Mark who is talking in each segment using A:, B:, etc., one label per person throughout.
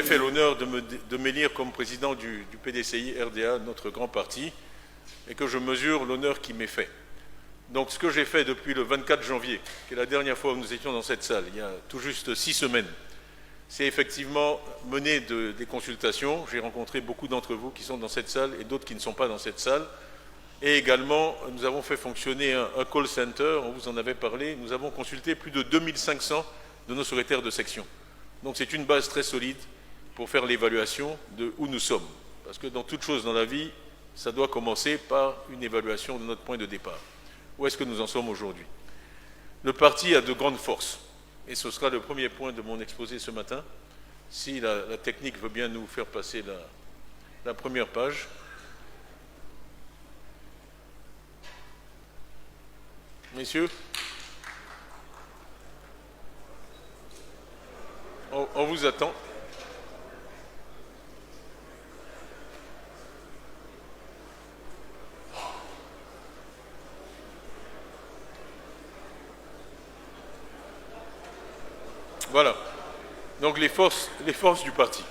A: fait l'honneur de m'élire comme président du PDCI RDA, notre grand parti, et que je mesure l'honneur qui m'est fait. Donc ce que j'ai fait depuis le 24 janvier, qui est la dernière fois où nous étions dans cette salle, il y a tout juste 6 semaines, c'est effectivement mener des consultations. J'ai rencontré beaucoup d'entre vous qui sont dans cette salle et d'autres qui ne sont pas dans cette salle. Et également, nous avons fait fonctionner un call center, on vous en avait parlé. Nous avons consulté plus de 2500 de nos secrétaires de section. Donc c'est une base très solide pour faire l'évaluation de où nous sommes. Parce que dans toute chose dans la vie, ça doit commencer par une évaluation de notre point de départ. Où est-ce que nous en sommes aujourd'hui? Le parti a de grandes forces. Et ce sera le premier point de mon exposé ce matin. Si la technique veut bien nous faire passer la première page. Messieurs, on vous attend. Voilà. Donc les forces du parti.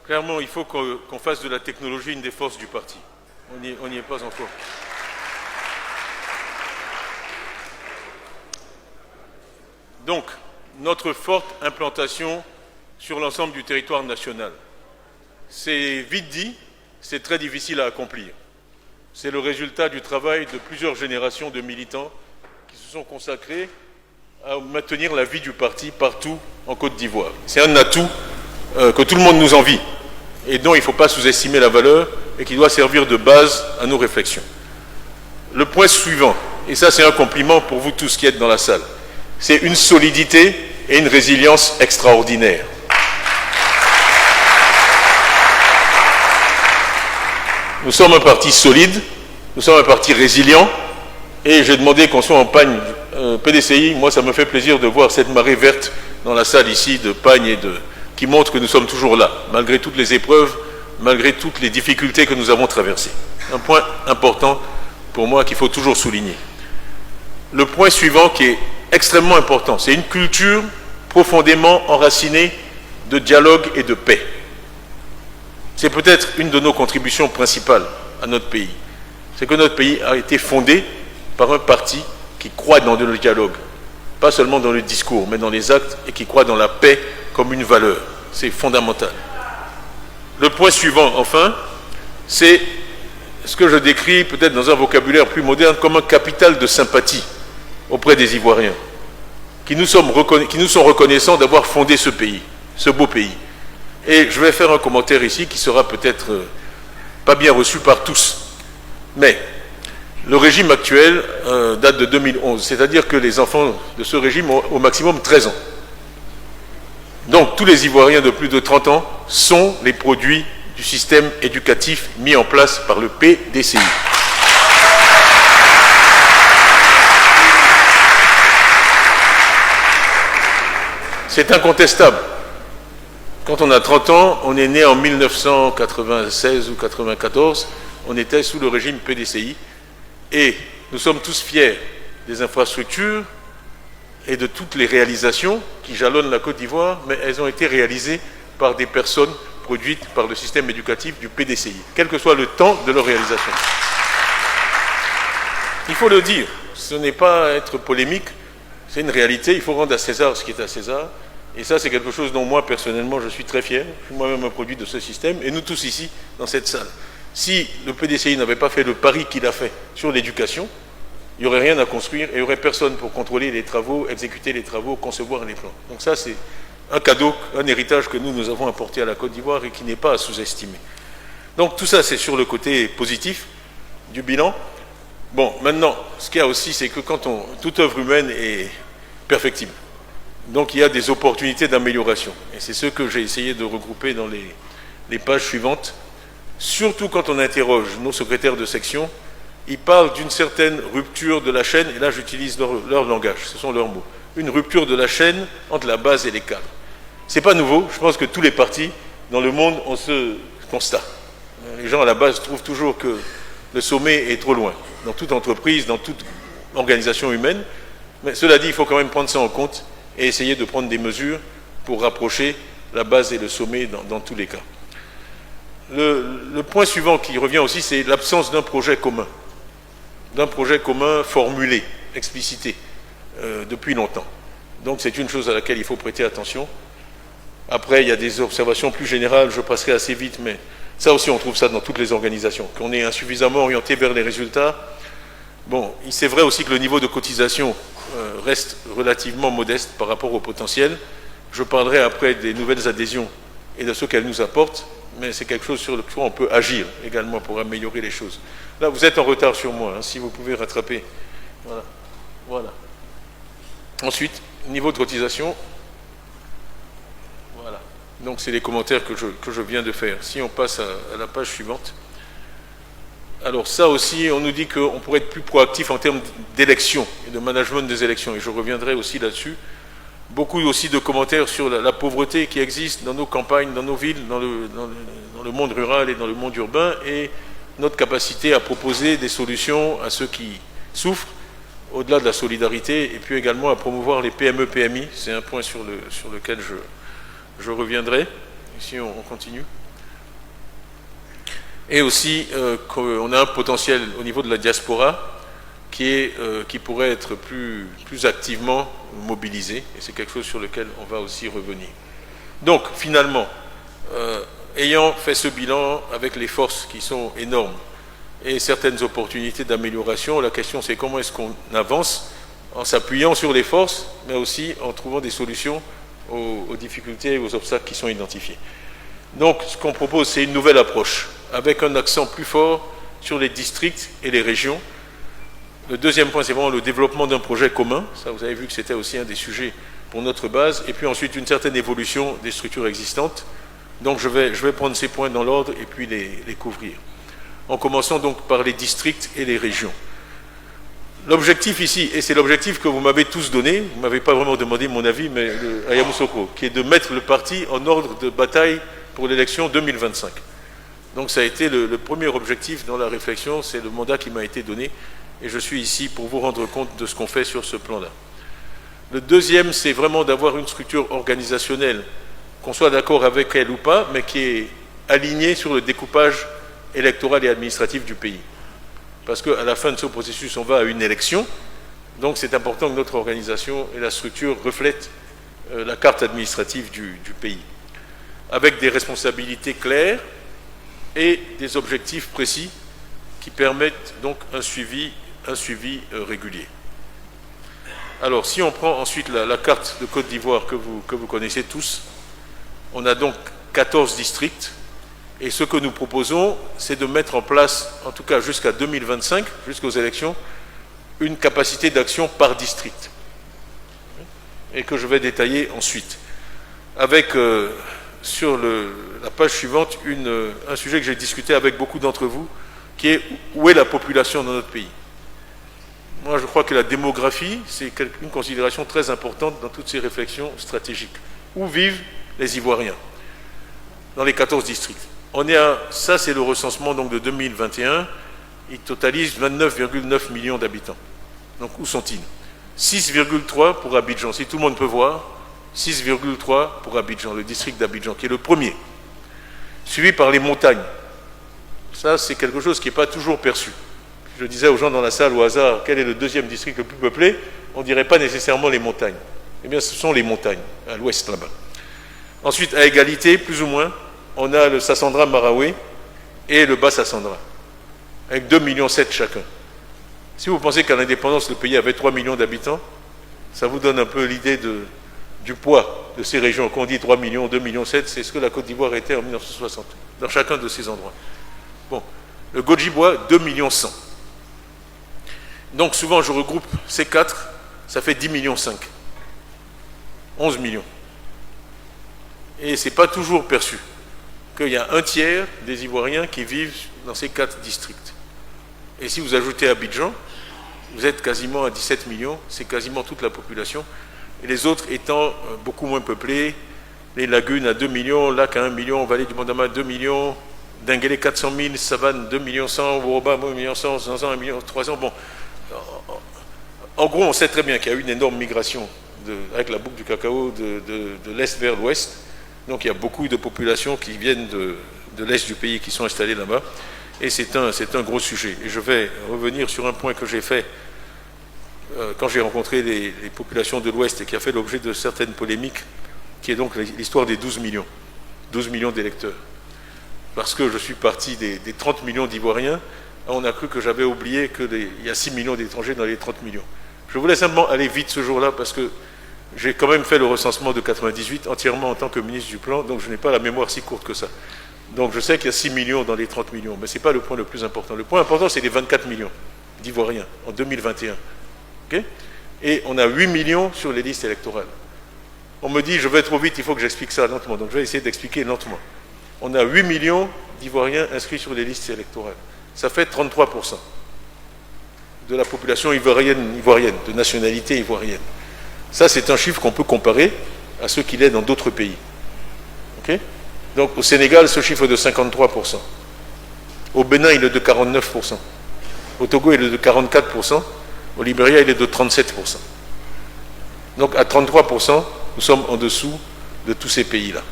A: Clairement, il faut qu'on fasse de la technologie une des forces du parti. On n'y est pas encore. Donc, notre forte implantation sur l'ensemble du territoire national. C'est vite dit, c'est très difficile à accomplir. C'est le résultat du travail de plusieurs générations de militants qui se sont consacrés à maintenir la vie du parti partout en Côte d'Ivoire. C'est un atout que tout le monde nous envie et dont il ne faut pas sous-estimer la valeur et qui doit servir de base à nos réflexions. Le point suivant, et ça c'est un compliment pour vous tous qui êtes dans la salle, c'est une solidité et une résilience extraordinaires. Nous sommes un parti solide, nous sommes un parti résilient, et j'ai demandé qu'on soit en pagne PDCI. Moi, ça me fait plaisir de voir cette marée verte dans la salle ici de pagne qui montre que nous sommes toujours là, malgré toutes les épreuves, malgré toutes les difficultés que nous avons traversées. Un point important pour moi qu'il faut toujours souligner. Le point suivant qui est extrêmement important, c'est une culture profondément enracinée de dialogue et de paix. C'est peut-être une de nos contributions principales à notre pays. C'est que notre pays a été fondé par un parti qui croit dans le dialogue, pas seulement dans le discours, mais dans les actes, et qui croit dans la paix comme une valeur. C'est fondamental. Le point suivant, enfin, c'est ce que je décris peut-être dans un vocabulaire plus moderne comme un capital de sympathie auprès des Ivoiriens, qui nous sont reconnaissants d'avoir fondé ce pays, ce beau pays. Et je vais faire un commentaire ici qui sera peut-être pas bien reçu par tous. Mais le régime actuel date de 2011, c'est-à-dire que les enfants de ce régime ont au maximum 13 ans. Donc tous les Ivoiriens de plus de 30 ans sont les produits du système éducatif mis en place par le PDCI. C'est incontestable. Quand on a 30 ans, on est né en 1996 ou 94, on était sous le régime PDCI et nous sommes tous fiers des infrastructures et de toutes les réalisations qui jalonnent la Côte d'Ivoire, mais elles ont été réalisées par des personnes produites par le système éducatif du PDCI, quel que soit le temps de leur réalisation. Il faut le dire, ce n'est pas être polémique, c'est une réalité, il faut rendre à César ce qui est à César. Et ça, c'est quelque chose dont moi, personnellement, je suis très fier. Je suis moi-même un produit de ce système, et nous tous ici, dans cette salle. Si le PDCI n'avait pas fait le pari qu'il a fait sur l'éducation, il n'y aurait rien à construire, et il n'y aurait personne pour contrôler les travaux, exécuter les travaux, concevoir les plans. Donc ça, c'est un cadeau, un héritage que nous avons apporté à la Côte d'Ivoire et qui n'est pas à sous-estimer. Donc tout ça, c'est sur le côté positif du bilan. Bon, maintenant, ce qu'il y a aussi, c'est que toute œuvre humaine est perfectible. Donc il y a des opportunités d'amélioration. Et c'est ce que j'ai essayé de regrouper dans les pages suivantes. Surtout quand on interroge nos secrétaires de section, ils parlent d'une certaine rupture de la chaîne, et là j'utilise leur langage, ce sont leurs mots. Une rupture de la chaîne entre la base et les cadres. Ce n'est pas nouveau, je pense que tous les partis dans le monde ont ce constat. Les gens à la base trouvent toujours que le sommet est trop loin, dans toute entreprise, dans toute organisation humaine. Mais cela dit, il faut quand même prendre ça en compte et essayer de prendre des mesures pour rapprocher la base et le sommet dans tous les cas. Le point suivant qui revient aussi, c'est l'absence d'un projet commun formulé, explicité, depuis longtemps. Donc c'est une chose à laquelle il faut prêter attention. Après, il y a des observations plus générales, je passerai assez vite, mais ça aussi on trouve ça dans toutes les organisations, qu'on est insuffisamment orienté vers les résultats. Bon, c'est vrai aussi que le niveau de cotisation reste relativement modeste par rapport au potentiel. Je parlerai après des nouvelles adhésions et de ce qu'elles nous apportent, mais c'est quelque chose sur lequel on peut agir également pour améliorer les choses. Là, vous êtes en retard sur moi, si vous pouvez rattraper. Voilà. Ensuite, niveau de cotisation. Voilà. Donc, c'est les commentaires que je viens de faire. Si on passe à la page suivante. Alors, ça aussi, on nous dit qu'on pourrait être plus proactif en termes d'élections et de management des élections. Et je reviendrai aussi là-dessus. Beaucoup aussi de commentaires sur la pauvreté qui existe dans nos campagnes, dans nos villes, dans le monde rural et dans le monde urbain, et notre capacité à proposer des solutions à ceux qui souffrent, au-delà de la solidarité, et puis également à promouvoir les PME-PMI. C'est un point sur lequel je reviendrai. Ici, on continue. Et aussi qu'on a un potentiel au niveau de la diaspora qui pourrait être plus activement mobilisé, et c'est quelque chose sur lequel on va aussi revenir. Donc, finalement, ayant fait ce bilan avec les forces qui sont énormes et certaines opportunités d'amélioration, la question c'est comment est-ce qu'on avance en s'appuyant sur les forces, mais aussi en trouvant des solutions aux difficultés et aux obstacles qui sont identifiés. Donc, ce qu'on propose, c'est une nouvelle approche, avec un accent plus fort sur les districts et les régions. Le deuxième point, c'est vraiment le développement d'un projet commun. Ça, vous avez vu que c'était aussi un des sujets pour notre base. Et puis ensuite, une certaine évolution des structures existantes. Donc, je vais prendre ces points dans l'ordre et puis les couvrir. En commençant donc par les districts et les régions. L'objectif ici, et c'est l'objectif que vous m'avez tous donné, vous ne m'avez pas vraiment demandé mon avis, mais à Yamoussoukro, qui est de mettre le parti en ordre de bataille pour l'élection 2025. Donc, ça a été le premier objectif dans la réflexion, c'est le mandat qui m'a été donné. Et je suis ici pour vous rendre compte de ce qu'on fait sur ce plan-là. Le deuxième, c'est vraiment d'avoir une structure organisationnelle, qu'on soit d'accord avec elle ou pas, mais qui est alignée sur le découpage électoral et administratif du pays. Parce qu'à la fin de ce processus, on va à une élection, donc c'est important que notre organisation et la structure reflètent la carte administrative du pays, avec des responsabilités claires et des objectifs précis qui permettent donc un suivi régulier. Alors, si on prend ensuite la carte de Côte d'Ivoire que vous connaissez tous, on a donc 14 districts, et ce que nous proposons, c'est de mettre en place, en tout cas jusqu'à 2025, jusqu'aux élections, une capacité d'action par district, et que je vais détailler ensuite. Avec, sur la page suivante, un sujet que j'ai discuté avec beaucoup d'entre vous, qui est où est la population dans notre pays. Moi, je crois que la démographie, c'est une considération très importante dans toutes ces réflexions stratégiques. Où vivent les Ivoiriens? Dans les 14 districts. Ça, c'est le recensement donc, de 2021. Il totalise 29,9 millions d'habitants. Donc, où sont-ils? 6,3 pour Abidjan. Si tout le monde peut voir, 6,3 pour Abidjan, le district d'Abidjan, qui est le premier. Suivi par les montagnes. Ça, c'est quelque chose qui n'est pas toujours perçu. Je disais aux gens dans la salle au hasard, quel est le deuxième district le plus peuplé? On ne dirait pas nécessairement les montagnes. Eh bien, ce sont les montagnes, à l'ouest là-bas. Ensuite, à égalité, plus ou moins, on a le Sassandra Maraoué et le Bas-Sassandra, avec 2,7 millions chacun. Si vous pensez qu'à l'indépendance, le pays avait 3 millions d'habitants, ça vous donne un peu l'idée du poids de ces régions. Quand on dit 3 millions, 2,7 millions, c'est ce que la Côte d'Ivoire était en 1960, dans chacun de ces endroits. Bon, le Godjibois, 2,1 millions. Donc souvent je regroupe ces quatre, ça fait 10,5 millions, 11 millions. Et ce n'est pas toujours perçu qu'il y a un tiers des Ivoiriens qui vivent dans ces 4 districts. Et si vous ajoutez Abidjan, vous êtes quasiment à 17 millions, c'est quasiment toute la population. Et les autres étant beaucoup moins peuplés, les lagunes à 2 millions, Lac à 1 million, Vallée du Mandama 2 millions, Dinguélé 400 000, Savane 2,1 millions, Woroba 1,1 million, Zanzan 1,3 million. Bon, en gros, on sait très bien qu'il y a eu une énorme migration avec la boucle du cacao de l'Est vers l'Ouest. Donc il y a beaucoup de populations qui viennent de l'Est du pays qui sont installées là-bas. Et c'est un gros sujet. Et je vais revenir sur un point que j'ai fait quand j'ai rencontré les populations de l'Ouest et qui a fait l'objet de certaines polémiques, qui est donc l'histoire des 12 millions d'électeurs. Parce que je suis parti des 30 millions d'Ivoiriens, on a cru que j'avais oublié qu'il y a 6 millions d'étrangers dans les 30 millions. Je voulais simplement aller vite ce jour-là parce que j'ai quand même fait le recensement de 98 entièrement en tant que ministre du Plan, donc je n'ai pas la mémoire si courte que ça. Donc je sais qu'il y a 6 millions dans les 30 millions, mais ce n'est pas le point le plus important. Le point important, c'est les 24 millions d'Ivoiriens en 2021. Okay? Et on a 8 millions sur les listes électorales. On me dit, je vais trop vite, il faut que j'explique ça lentement. Donc je vais essayer d'expliquer lentement. On a 8 millions d'Ivoiriens inscrits sur les listes électorales. Ça fait 33% de la population ivoirienne, de nationalité ivoirienne. Ça, c'est un chiffre qu'on peut comparer à ce qu'il est dans d'autres pays. Okay? Donc, au Sénégal, ce chiffre est de 53%. Au Bénin, il est de 49%. Au Togo, il est de 44%. Au Libéria, il est de 37%. Donc, à 33%, nous sommes en dessous de tous ces pays-là.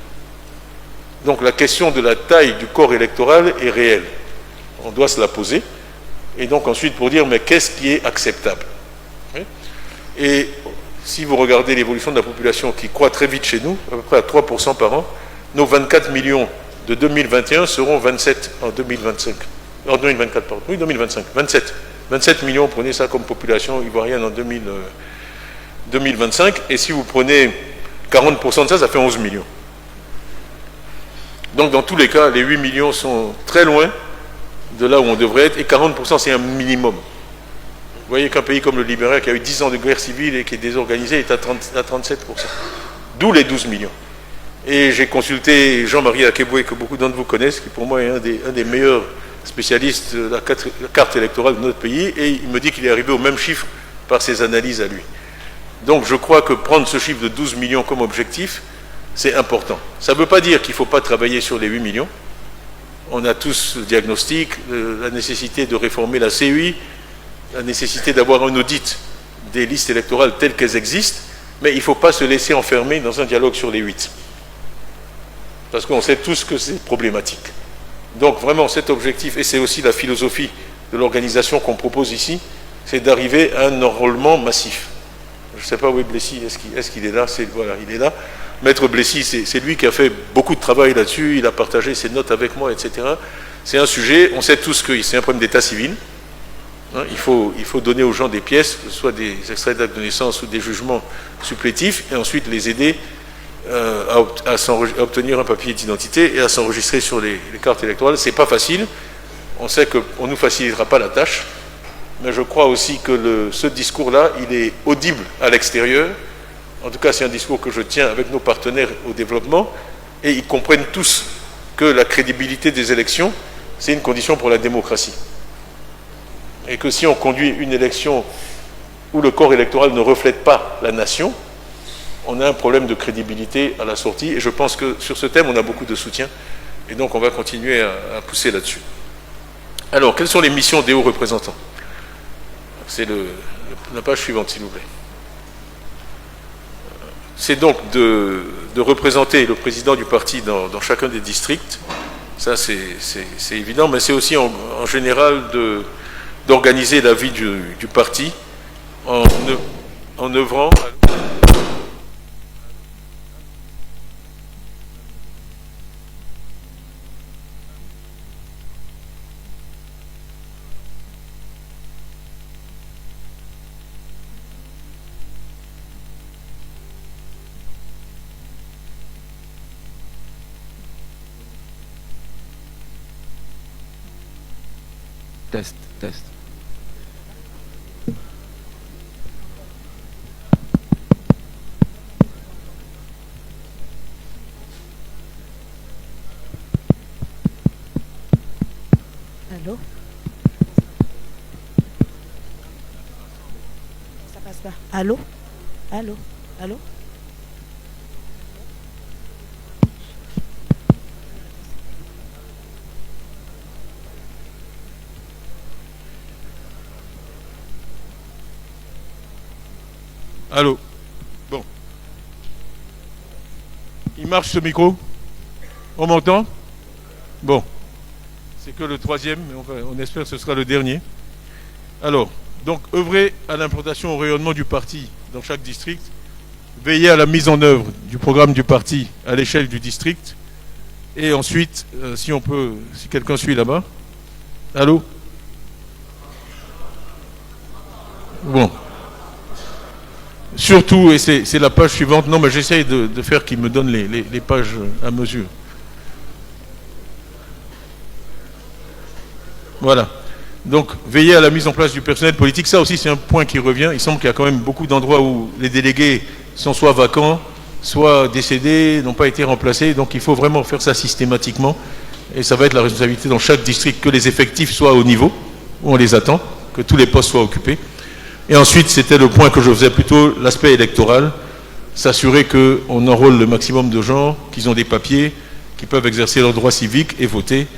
A: Donc, la question de la taille du corps électoral est réelle. On doit se la poser. Et donc, ensuite, pour dire, mais qu'est-ce qui est acceptable? Et si vous regardez l'évolution de la population qui croît très vite chez nous, à peu près à 3% par an, nos 24 millions de 2021 seront 27 en 2025. En 2024, pardon. Oui, 2025. 27 millions, prenez ça comme population ivoirienne en 2025. Et si vous prenez 40% de ça, ça fait 11 millions. Donc, dans tous les cas, les 8 millions sont très loin de là où on devrait être. Et 40%, c'est un minimum. Vous voyez qu'un pays comme le Libéria, qui a eu 10 ans de guerre civile et qui est désorganisé, est à 37%. D'où les 12 millions. Et j'ai consulté Jean-Marie Akeboué, que beaucoup d'entre vous connaissent, qui pour moi est un des meilleurs spécialistes de la carte électorale de notre pays, et il me dit qu'il est arrivé au même chiffre par ses analyses à lui. Donc je crois que prendre ce chiffre de 12 millions comme objectif, c'est important. Ça ne veut pas dire qu'il ne faut pas travailler sur les 8 millions. On a tous le diagnostic, la nécessité de réformer la CEI, la nécessité d'avoir un audit des listes électorales telles qu'elles existent, mais il ne faut pas se laisser enfermer dans un dialogue sur les 8. Parce qu'on sait tous que c'est problématique. Donc vraiment cet objectif, et c'est aussi la philosophie de l'organisation qu'on propose ici, c'est d'arriver à un enrôlement massif. Je ne sais pas où est Blessy, est-ce qu'il est là? Voilà, il est là. Maître Blessy, c'est lui qui a fait beaucoup de travail là-dessus, il a partagé ses notes avec moi, etc. C'est un sujet, on sait tous que c'est un problème d'état civil. Hein, il faut donner aux gens des pièces, que ce soit des extraits d'actes de naissance ou des jugements supplétifs, et ensuite les aider à obtenir un papier d'identité et à s'enregistrer sur les cartes électorales. C'est pas facile. On sait qu'on ne nous facilitera pas la tâche, mais je crois aussi que ce discours-là, il est audible à l'extérieur. En tout cas, c'est un discours que je tiens avec nos partenaires au développement, et ils comprennent tous que la crédibilité des élections, c'est une condition pour la démocratie. Et que si on conduit une élection où le corps électoral ne reflète pas la nation, on a un problème de crédibilité à la sortie, et je pense que sur ce thème, on a beaucoup de soutien, et donc on va continuer à pousser là-dessus. Alors, quelles sont les missions des hauts représentants? C'est la page suivante, s'il vous plaît. C'est donc de représenter le président du parti dans chacun des districts, ça c'est évident, mais c'est aussi en général d'organiser la vie du parti en œuvrant...
B: Test.
C: Allô? Ça passe pas. Allô? Allô? Allô?
A: Allô? Bon. Il marche ce micro? On m'entend? Bon. C'est que le troisième, mais on espère que ce sera le dernier. Alors, donc, œuvrer à l'implantation au rayonnement du parti dans chaque district, veiller à la mise en œuvre du programme du parti à l'échelle du district, et ensuite, si on peut, si quelqu'un suit là-bas. Allô? Bon. Surtout, et c'est la page suivante, non mais j'essaye de faire qu'il me donne les pages à mesure. Voilà. Donc, veiller à la mise en place du personnel politique, ça aussi c'est un point qui revient. Il semble qu'il y a quand même beaucoup d'endroits où les délégués sont soit vacants, soit décédés, n'ont pas été remplacés. Donc il faut vraiment faire ça systématiquement. Et ça va être la responsabilité dans chaque district que les effectifs soient au niveau où on les attend, que tous les postes soient occupés. Et ensuite, c'était le point que je faisais plutôt, l'aspect électoral, s'assurer qu'on enrôle le maximum de gens, qu'ils ont des papiers, qui peuvent exercer leurs droits civiques et voter,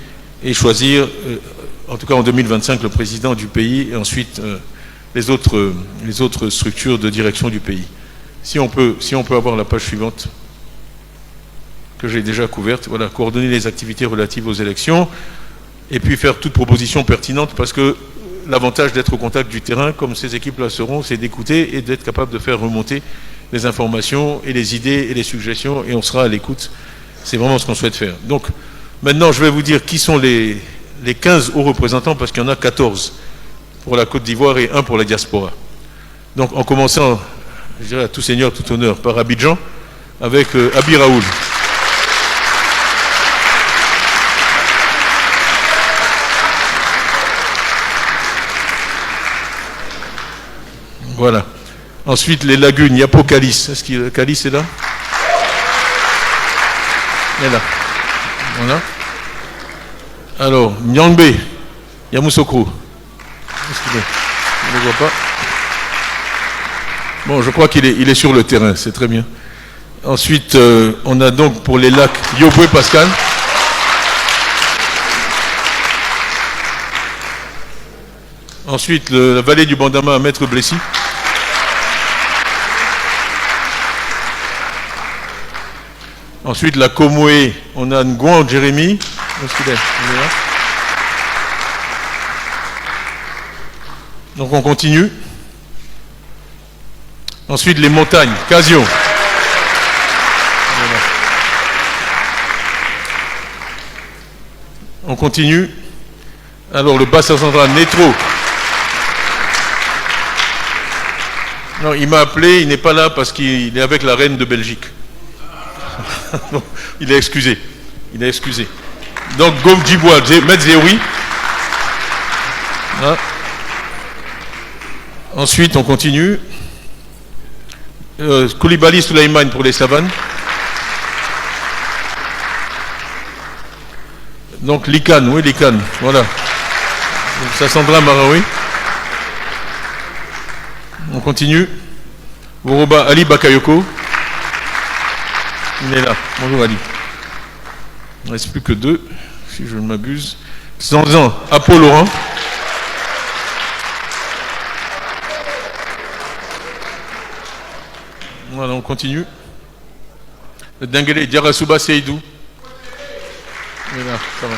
A: et choisir, en tout cas en 2025, le président du pays, et ensuite les autres structures de direction du pays. Si on peut avoir la page suivante, que j'ai déjà couverte, voilà, coordonner les activités relatives aux élections, et puis faire toute proposition pertinente, parce que l'avantage d'être au contact du terrain, comme ces équipes-là seront, c'est d'écouter et d'être capable de faire remonter les informations et les idées et les suggestions, et on sera à l'écoute. C'est vraiment ce qu'on souhaite faire. Donc, maintenant, je vais vous dire qui sont les 15 hauts représentants, parce qu'il y en a 14 pour la Côte d'Ivoire et 1 pour la diaspora. Donc, en commençant, je dirais à tout seigneur, tout honneur, par Abidjan, avec Abi Raoul. Voilà. Ensuite, les lagunes, Yapo Calice. Est-ce que Calice est là? Il est là. Voilà. Alors, Nyangbe, Yamoussoukro. Est-ce qu'il est? Je ne le vois pas. Bon, je crois qu'il est sur le terrain, c'est très bien. Ensuite, on a donc pour les lacs Yoboué Pascal. Ensuite, la vallée du Bandama à Maître Blessy. Ensuite, la Komoé, on a Ngouan Jérémy. Où est-ce qu'il est? Il est là. Donc on continue. Ensuite, les montagnes, Casio. On continue. Alors, le Bassa Central, Netro. Non, il m'a appelé, il n'est pas là parce qu'il est avec la reine de Belgique. Non, il est excusé. Il est excusé. Donc, Gom Djiboua, Medzeoui. Voilà. Ensuite, on continue. Koulibaly Souleymane pour les savanes. Donc, Likan, oui, Likan. Voilà. Donc, Sassandra Maraoui. On continue. Woroba Ali Bakayoko. Il est là. Bonjour Ali. Il ne reste plus que 2, si je ne m'abuse. Zanzan, Apo Laurent. Voilà, on continue. Le Dengele, Diarasuba Seydou. Il est là, ça va.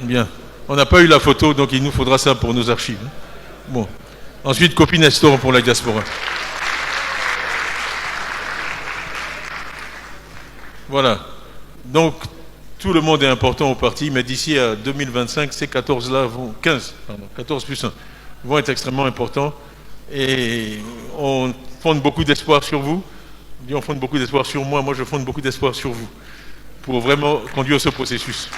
A: Bien. On n'a pas eu la photo, donc il nous faudra ça pour nos archives. Bon. Ensuite, Copie Nestor pour la diaspora. Voilà. Donc, tout le monde est important au parti, mais d'ici à 2025, ces 14-là vont, 15, pardon, 14 plus 1, vont être extrêmement importants. Et on fonde beaucoup d'espoir sur vous. On fonde beaucoup d'espoir sur moi, moi je fonde beaucoup d'espoir sur vous, pour vraiment conduire ce processus.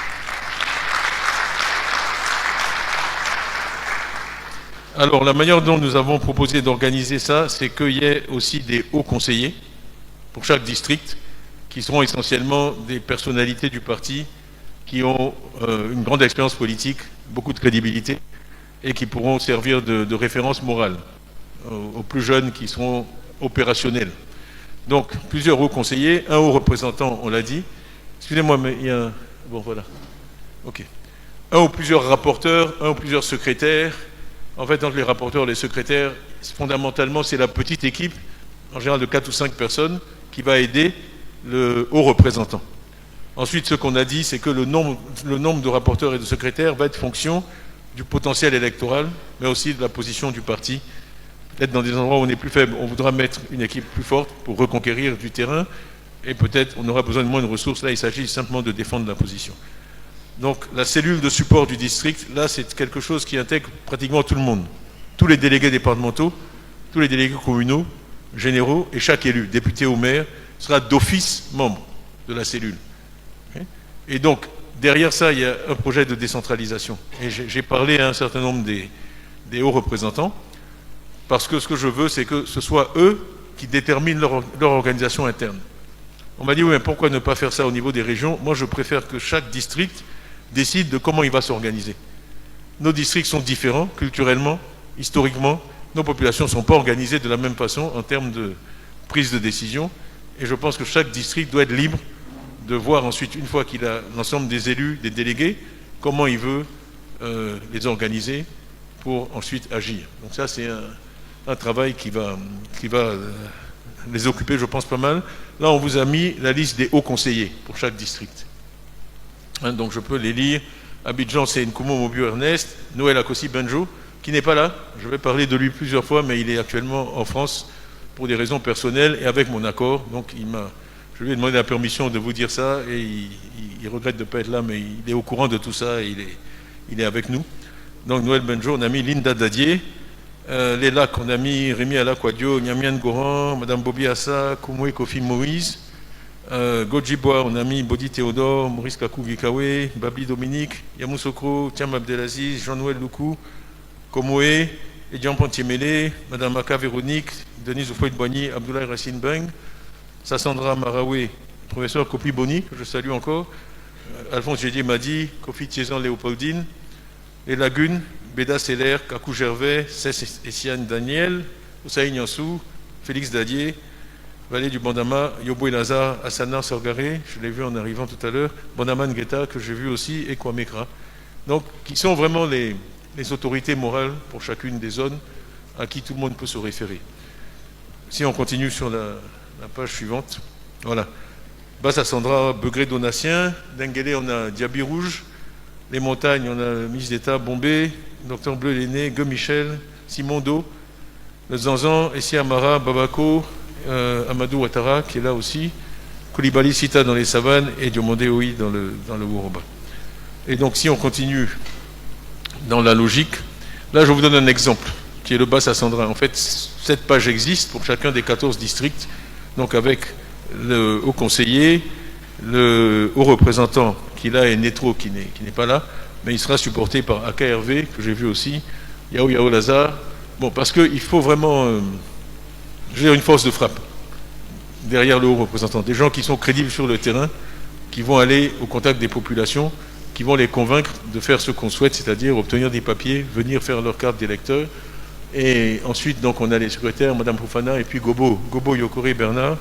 A: Alors, la manière dont nous avons proposé d'organiser ça, c'est qu'il y ait aussi des hauts conseillers pour chaque district, qui seront essentiellement des personnalités du parti qui ont une grande expérience politique, beaucoup de crédibilité, et qui pourront servir de référence morale aux plus jeunes qui seront opérationnels. Donc, plusieurs hauts conseillers, un haut représentant, on l'a dit. Excusez-moi, mais il y a un... Bon, voilà. OK. Un ou plusieurs rapporteurs, un ou plusieurs secrétaires. En fait, entre les rapporteurs et les secrétaires, fondamentalement, c'est la petite équipe en général de 4 ou 5 personnes, qui va aider le haut représentant. Ensuite, ce qu'on a dit, c'est que le nombre de rapporteurs et de secrétaires va être fonction du potentiel électoral, mais aussi de la position du parti. Peut-être dans des endroits où on est plus faible, on voudra mettre une équipe plus forte pour reconquérir du terrain, et peut-être on aura besoin de moins de ressources. Là, il s'agit simplement de défendre la position. Donc, la cellule de support du district, là, c'est quelque chose qui intègre pratiquement tout le monde. Tous les délégués départementaux, tous les délégués communaux, généraux, et chaque élu, député ou maire, sera d'office membre de la cellule. Et donc, derrière ça, il y a un projet de décentralisation. Et j'ai parlé à un certain nombre des hauts représentants, parce que ce que je veux, c'est que ce soit eux qui déterminent leur organisation interne. On m'a dit, oui, mais pourquoi ne pas faire ça au niveau des régions? Moi, je préfère que chaque district décide de comment il va s'organiser. Nos districts sont différents, culturellement, historiquement. Nos populations ne sont pas organisées de la même façon en termes de prise de décision. Et je pense que chaque district doit être libre de voir ensuite, une fois qu'il a l'ensemble des élus, des délégués, comment il veut les organiser pour ensuite agir. Donc ça, c'est un travail qui va les occuper, je pense, pas mal. Là, on vous a mis la liste des hauts conseillers pour chaque district. Donc je peux les lire. Abidjan, c'est Nkumo Mobio Ernest. Noël Akossi Benjo, qui n'est pas là. Je vais parler de lui plusieurs fois, mais il est actuellement en France pour des raisons personnelles et avec mon accord. Donc je lui ai demandé la permission de vous dire ça et il regrette de ne pas être là, mais il est au courant de tout ça et il est avec nous. Donc Noël Benjo, on a mis Linda Dadier. Les lacs, on a mis Rémi Alakwadio, Nyamian Goran, Madame Bobi Assa, Koumoué Kofi Moïse. Godjibois, on a mis Bodi Théodore, Maurice Kakou Gikawe, Babi Dominique, Yamousokro, Tiam Abdelaziz, Jean-Noël Loukou, Komoé, Edian Pontiemele, Madame Aka Véronique, Denise Oufoy-Boigny, Abdoulaye Racine Beng, Sassandra Maraoué, professeur Kopi Boni, que je salue encore, Alphonse Gédier Madi, Kofi Tiezan Léopoldine, Les Lagunes, Béda Seller, Kakou Gervais, Cess Essiane Daniel, Oussaï Nyansou, Félix Dadier, Vallée du Bandama, Yobo Lazare, Asana Sorgaré, je l'ai vu en arrivant tout à l'heure, Bandama Ngueta, que j'ai vu aussi, et Kwamekra. Donc, qui sont vraiment les autorités morales pour chacune des zones à qui tout le monde peut se référer. Si on continue sur la page suivante, voilà. Bassa Sandra, Begré Donatien, Denguélé, on a Diaby Rouge, les montagnes, on a le ministre d'État Bombay, Docteur Bleu Lenné, Gueux Michel, Simon Do, le Zanzan, Essia Amara, Babako, Amadou Ouattara qui est là aussi, Koulibaly Sita dans les savanes et Diomandé Oui dans le Woroba. Et donc si on continue dans la logique, là je vous donne un exemple qui est le Bassa Sandra. En fait, cette page existe pour chacun des 14 districts, donc avec le haut conseiller, le haut représentant qui là est Netro qui n'est pas là, mais il sera supporté par AKRV que j'ai vu aussi, Yao Lazare. Bon, parce qu'il faut vraiment une force de frappe derrière le haut représentant, des gens qui sont crédibles sur le terrain, qui vont aller au contact des populations, qui vont les convaincre de faire ce qu'on souhaite, c'est-à-dire obtenir des papiers, venir faire leur carte d'électeur. Et ensuite, donc, on a les secrétaires, Madame Fofana, et puis Gobo Yokore Bernard.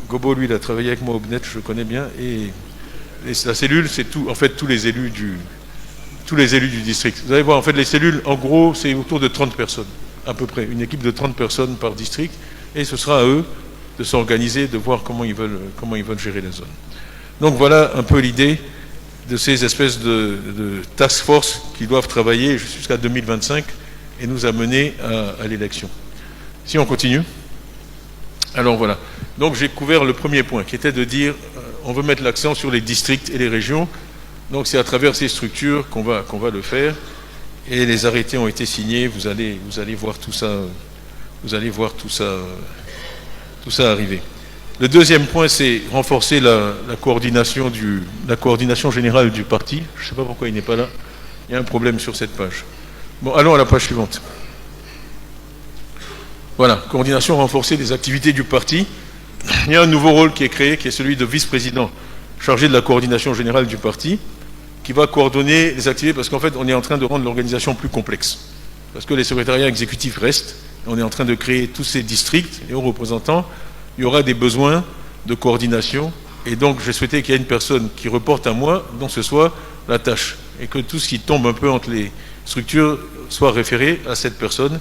A: Gobo, lui, il a travaillé avec moi au BNET, je le connais bien. Et la cellule, c'est tout, en fait, tous les élus du district. Vous allez voir, en fait, les cellules, en gros, c'est autour de 30 personnes, à peu près. Une équipe de 30 personnes par district. Et ce sera à eux de s'organiser, de voir comment ils veulent gérer les zones. Donc, voilà un peu l'idée de ces espèces de task force qui doivent travailler jusqu'à 2025 et nous amener à l'élection. Si on continue. Alors voilà. Donc j'ai couvert le premier point qui était de dire on veut mettre l'accent sur les districts et les régions. Donc c'est à travers ces structures qu'on va le faire. Et les arrêtés ont été signés. Vous allez voir tout ça. Vous allez voir tout ça arriver. Le deuxième point, c'est renforcer la coordination générale du parti. Je ne sais pas pourquoi il n'est pas là. Il y a un problème sur cette page. Bon, allons à la page suivante. Voilà, coordination renforcée des activités du parti. Il y a un nouveau rôle qui est créé, qui est celui de vice-président chargé de la coordination générale du parti, qui va coordonner les activités, parce qu'en fait, on est en train de rendre l'organisation plus complexe. Parce que les secrétariats exécutifs restent, on est en train de créer tous ces districts et aux représentants. Il y aura des besoins de coordination, et donc j'ai souhaité qu'il y ait une personne qui reporte à moi, dont ce soit la tâche, et que tout ce qui tombe un peu entre les structures soit référé à cette personne.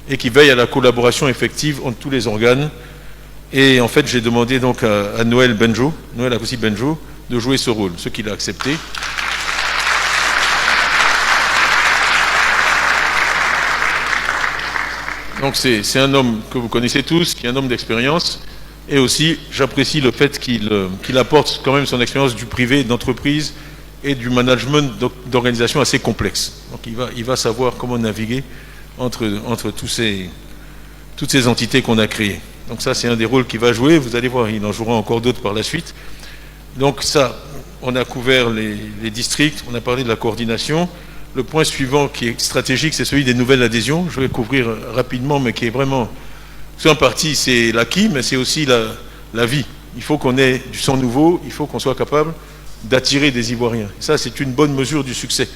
A: et qui veille à la collaboration effective entre tous les organes. Et en fait, j'ai demandé donc à Noël Benjo, Noël Akossi Benjo, de jouer ce rôle, ce qu'il a accepté. Donc c'est un homme que vous connaissez tous, qui est un homme d'expérience, et aussi j'apprécie le fait qu'il apporte quand même son expérience du privé, d'entreprise et du management d'organisation assez complexe. Donc il va savoir comment naviguer entre toutes ces entités qu'on a créées. Donc ça, c'est un des rôles qu'il va jouer. Vous allez voir, il en jouera encore d'autres par la suite. Donc ça, on a couvert les districts, on a parlé de la coordination. Le point suivant qui est stratégique, c'est celui des nouvelles adhésions. Je vais couvrir rapidement, mais qui est vraiment... C'est en partie, c'est l'acquis, mais c'est aussi la vie. Il faut qu'on ait du sang nouveau, il faut qu'on soit capable d'attirer des Ivoiriens. Ça, c'est une bonne mesure du succès.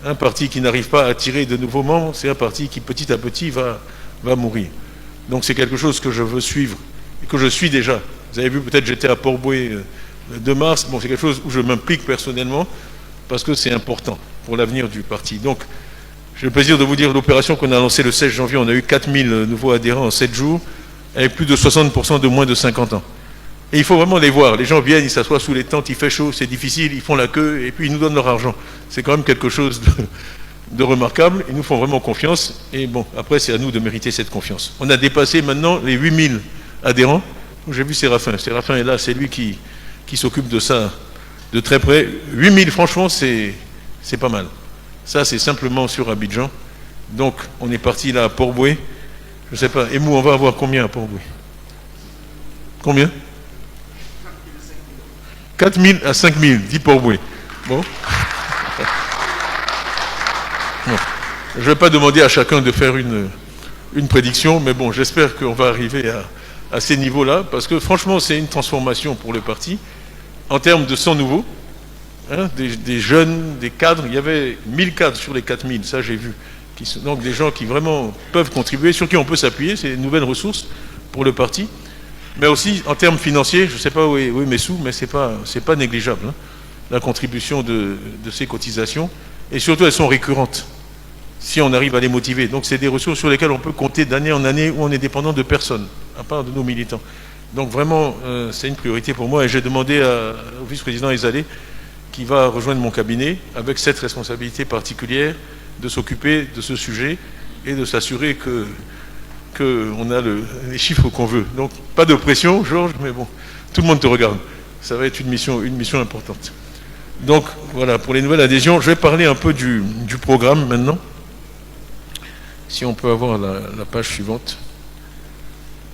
A: Un parti qui n'arrive pas à attirer de nouveaux membres, c'est un parti qui, petit à petit, va mourir. Donc c'est quelque chose que je veux suivre et que je suis déjà. Vous avez vu, peut-être j'étais à Port-Boué le 2 mars. Bon, c'est quelque chose où je m'implique personnellement parce que c'est important pour l'avenir du parti. Donc, j'ai le plaisir de vous dire l'opération qu'on a lancée le 16 janvier. On a eu 4000 nouveaux adhérents en 7 jours avec plus de 60% de moins de 50 ans. Et il faut vraiment les voir. Les gens viennent, ils s'assoient sous les tentes, il fait chaud, c'est difficile, ils font la queue et puis ils nous donnent leur argent. C'est quand même quelque chose de remarquable. Ils nous font vraiment confiance. Et bon, après, c'est à nous de mériter cette confiance. On a dépassé maintenant les 8000 adhérents. J'ai vu Séraphin. Séraphin est là, c'est lui qui s'occupe de ça de très près. 8000, franchement, c'est pas mal. Ça, c'est simplement sur Abidjan. Donc, on est parti là à Port-Boué. Je ne sais pas. Et nous, on va avoir combien à Port-Boué? Combien? 4000 à 5000, dit Port-Boué. Bon. Je ne vais pas demander à chacun de faire une prédiction, mais bon, j'espère qu'on va arriver à ces niveaux-là, parce que franchement, c'est une transformation pour le parti, en termes de sang nouveau, hein, des jeunes, des cadres. Il y avait 1000 cadres sur les 4000, ça j'ai vu. Donc des gens qui vraiment peuvent contribuer, sur qui on peut s'appuyer, c'est une nouvelle ressource pour le parti. Mais aussi, en termes financiers, je ne sais pas où est mes sous, mais c'est pas négligeable, hein, la contribution de ces cotisations. Et surtout, elles sont récurrentes, si on arrive à les motiver. Donc, c'est des ressources sur lesquelles on peut compter d'année en année où on est dépendant de personne, à part de nos militants. Donc, vraiment, c'est une priorité pour moi. Et j'ai demandé au vice-président Ezalé, qui va rejoindre mon cabinet, avec cette responsabilité particulière, de s'occuper de ce sujet et de s'assurer qu'on a les chiffres qu'on veut. Donc, pas de pression, Georges, mais bon, tout le monde te regarde. Ça va être une mission importante. Donc, voilà, pour les nouvelles adhésions, je vais parler un peu du programme maintenant. Si on peut avoir la page suivante.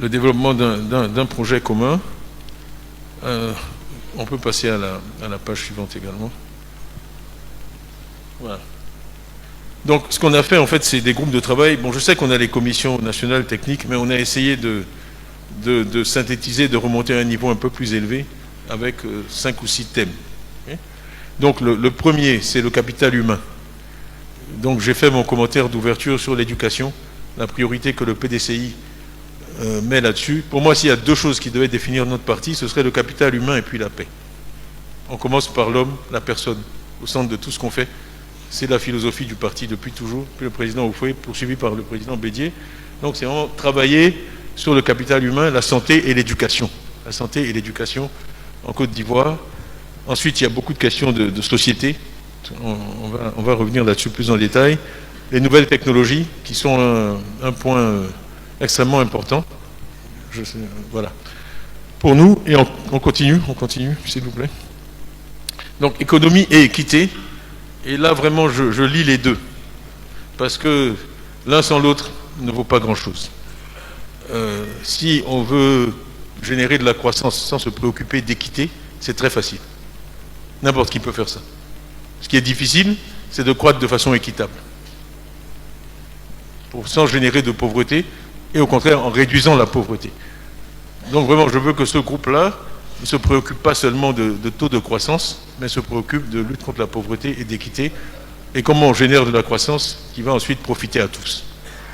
A: Le développement d'un projet commun. On peut passer à la page suivante également. Voilà. Donc, ce qu'on a fait, en fait, c'est des groupes de travail. Bon, je sais qu'on a les commissions nationales techniques, mais on a essayé de synthétiser, de remonter à un niveau un peu plus élevé, avec 5 ou 6 thèmes. Okay. Donc, le premier, c'est le capital humain. Donc, j'ai fait mon commentaire d'ouverture sur l'éducation, la priorité que le PDCI met là-dessus. Pour moi, s'il y a 2 choses qui devaient définir notre parti, ce serait le capital humain et puis la paix. On commence par l'homme, la personne, au centre de tout ce qu'on fait. C'est la philosophie du parti depuis toujours, puis le président Oufoué, poursuivi par le président Bédier. Donc c'est vraiment travailler sur le capital humain, la santé et l'éducation. La santé et l'éducation en Côte d'Ivoire. Ensuite, il y a beaucoup de questions de société. On va revenir là-dessus plus en détail. Les nouvelles technologies, qui sont un point extrêmement important. Voilà. Pour nous, et on continue, s'il vous plaît. Donc, économie et équité. Et là, vraiment, je lis les deux. Parce que l'un sans l'autre ne vaut pas grand-chose. Si on veut générer de la croissance sans se préoccuper d'équité, c'est très facile. N'importe qui peut faire ça. Ce qui est difficile, c'est de croître de façon équitable. Sans générer de pauvreté, et au contraire, en réduisant la pauvreté. Donc vraiment, je veux que ce groupe-là ne se préoccupe pas seulement de taux de croissance, mais se préoccupe de lutte contre la pauvreté et d'équité, et comment on génère de la croissance qui va ensuite profiter à tous.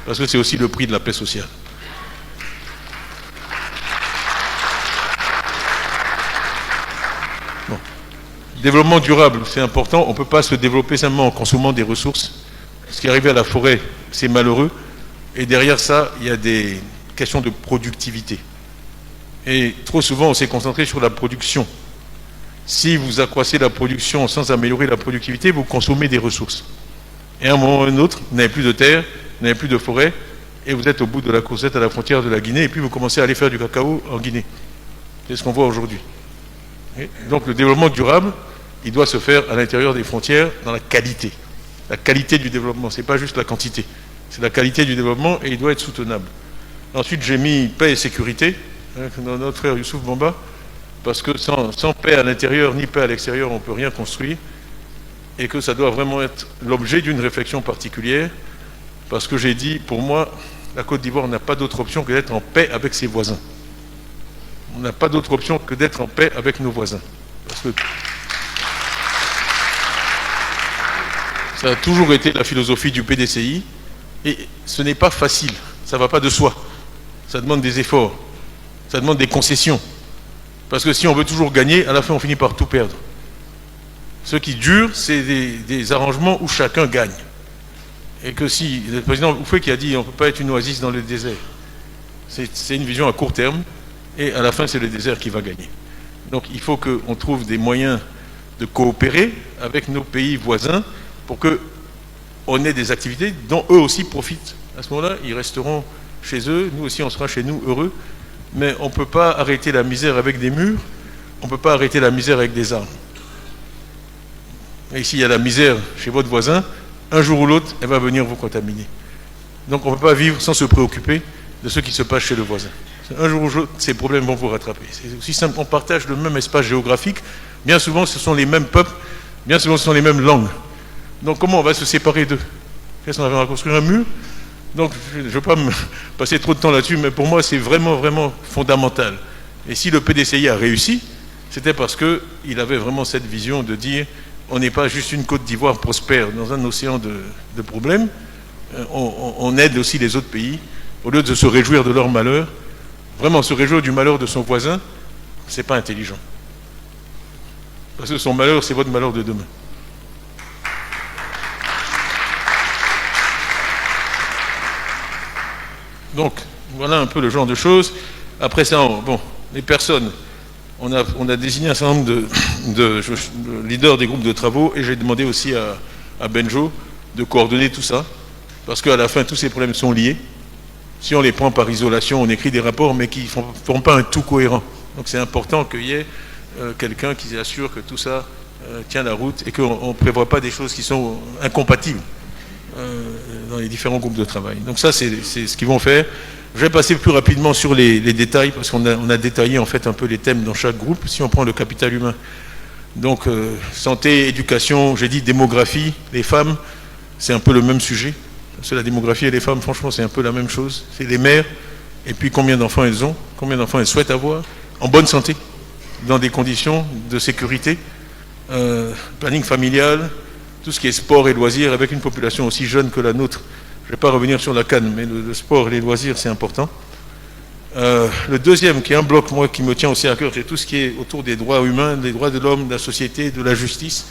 A: Parce que c'est aussi le prix de la paix sociale. Bon. Développement durable, c'est important. On ne peut pas se développer simplement en consommant des ressources. Ce qui est arrivé à la forêt, c'est malheureux.
B: Et derrière ça, il y a des questions de productivité. Et trop souvent, on s'est concentré sur la production. Si vous accroissez la production sans améliorer la productivité, vous consommez des ressources. Et à un moment ou à un autre, vous n'avez plus de terre, vous n'avez plus de forêt, et vous êtes au bout de la coursette à la frontière de la Guinée, et puis vous commencez à aller faire du cacao en Guinée. C'est ce qu'on voit aujourd'hui. Donc le développement durable, il doit se faire à l'intérieur des frontières dans la qualité. La qualité du développement, ce n'est pas juste la quantité. C'est la qualité du développement et il doit être soutenable. Ensuite, j'ai mis paix et sécurité, dans notre frère Youssouf Bamba, parce que sans paix à l'intérieur ni paix à l'extérieur, on ne peut rien construire, et que ça doit vraiment être l'objet d'une réflexion particulière, parce que j'ai dit, pour moi, la Côte d'Ivoire n'a pas d'autre option que d'être en paix avec ses voisins. On n'a pas d'autre option que d'être en paix avec nos voisins. Parce que ça a toujours été la philosophie du PDCI, et ce n'est pas facile, ça ne va pas de soi. Ça demande des efforts, ça demande des concessions. Parce que si on veut toujours gagner, à la fin on finit par tout perdre. Ce qui dure, c'est des arrangements où chacun gagne. Et que si, le président Oufoué qui a dit on ne peut pas être une oasis dans le désert, c'est une vision à court terme, et à la fin c'est le désert qui va gagner. Donc il faut qu'on trouve des moyens de coopérer avec nos pays voisins pour qu'on ait des activités dont eux aussi profitent. À ce moment-là, ils resteront chez eux, nous aussi on sera chez nous heureux, mais on ne peut pas arrêter la misère avec des murs, on ne peut pas arrêter la misère avec des armes. Et ici il y a la misère chez votre voisin, un jour ou l'autre, elle va venir vous contaminer. Donc on ne peut pas vivre sans se préoccuper de ce qui se passe chez le voisin. Un jour ou l'autre, ces problèmes vont vous rattraper. C'est aussi simple, on partage le même espace géographique, bien souvent ce sont les mêmes peuples, bien souvent ce sont les mêmes langues. Donc comment on va se séparer d'eux? Qu'est-ce qu'on va construire un mur? Donc je ne veux pas me passer trop de temps là-dessus, mais pour moi c'est vraiment, vraiment fondamental. Et si le PDCI a réussi, c'était parce qu'il avait vraiment cette vision de dire on n'est pas juste une Côte d'Ivoire prospère dans un océan de problèmes, on aide aussi les autres pays, au lieu de se réjouir de leur malheur. Vraiment se réjouir du malheur de son voisin, c'est pas intelligent. Parce que son malheur, c'est votre malheur de demain. Donc, voilà un peu le genre de choses. Après ça, les personnes, on a désigné un certain nombre de leaders des groupes de travaux, et j'ai demandé aussi à Benjo de coordonner tout ça, parce qu'à la fin, tous ces problèmes sont liés. Si on les prend par isolation, on écrit des rapports, mais qui ne forment pas un tout cohérent. Donc c'est important qu'il y ait quelqu'un qui assure que tout ça tient la route et qu'on ne prévoit pas des choses qui sont incompatibles dans les différents groupes de travail. Donc ça, c'est ce qu'ils vont faire. Je vais passer plus rapidement sur les détails, parce qu'on a détaillé en fait un peu les thèmes dans chaque groupe. Si on prend le capital humain, donc santé, éducation, j'ai dit démographie, les femmes, c'est un peu le même sujet. Parce que la démographie et les femmes, franchement, c'est un peu la même chose. C'est les mères, et puis combien d'enfants elles ont, combien d'enfants elles souhaitent avoir, en bonne santé, dans des conditions de sécurité, planning familial, tout ce qui est sport et loisirs, avec une population aussi jeune que la nôtre. Je ne vais pas revenir sur la Cannes, mais le sport et les loisirs, c'est important. Le deuxième, qui est un bloc, moi, qui me tient aussi à cœur, c'est tout ce qui est autour des droits humains, des droits de l'homme, de la société, de la justice.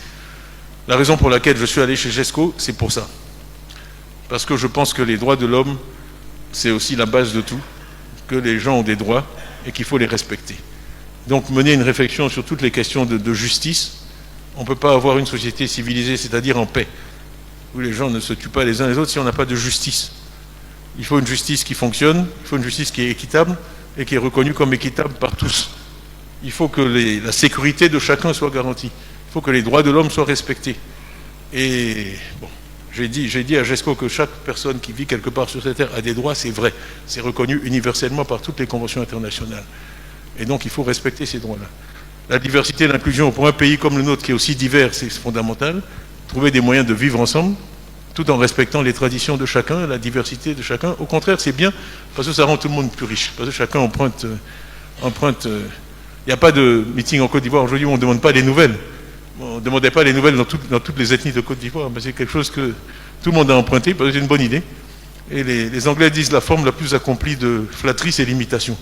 B: La raison pour laquelle je suis allé chez GESCO, c'est pour ça. Parce que je pense que les droits de l'homme, c'est aussi la base de tout, que les gens ont des droits et qu'il faut les respecter. Donc mener une réflexion sur toutes les questions de justice. On ne peut pas avoir une société civilisée, c'est-à-dire en paix, où les gens ne se tuent pas les uns les autres si on n'a pas de justice. Il faut une justice qui fonctionne, il faut une justice qui est équitable et qui est reconnue comme équitable par tous. Il faut que la sécurité de chacun soit garantie. Il faut que les droits de l'homme soient respectés. Et bon, j'ai dit à GESCO que chaque personne qui vit quelque part sur cette terre a des droits, c'est vrai. C'est reconnu universellement par toutes les conventions internationales. Et donc il faut respecter ces droits-là. La diversité et l'inclusion, pour un pays comme le nôtre qui est aussi divers, c'est fondamental. Trouver des moyens de vivre ensemble, tout en respectant les traditions de chacun, la diversité de chacun. Au contraire, c'est bien, parce que ça rend tout le monde plus riche. Parce que chacun emprunte. Il n'y a pas de meeting en Côte d'Ivoire aujourd'hui où on ne demande pas les nouvelles. On ne demandait pas les nouvelles dans toutes les ethnies de Côte d'Ivoire, mais c'est quelque chose que tout le monde a emprunté, parce que c'est une bonne idée. Et les Anglais disent la forme la plus accomplie de flatterie, c'est l'imitation.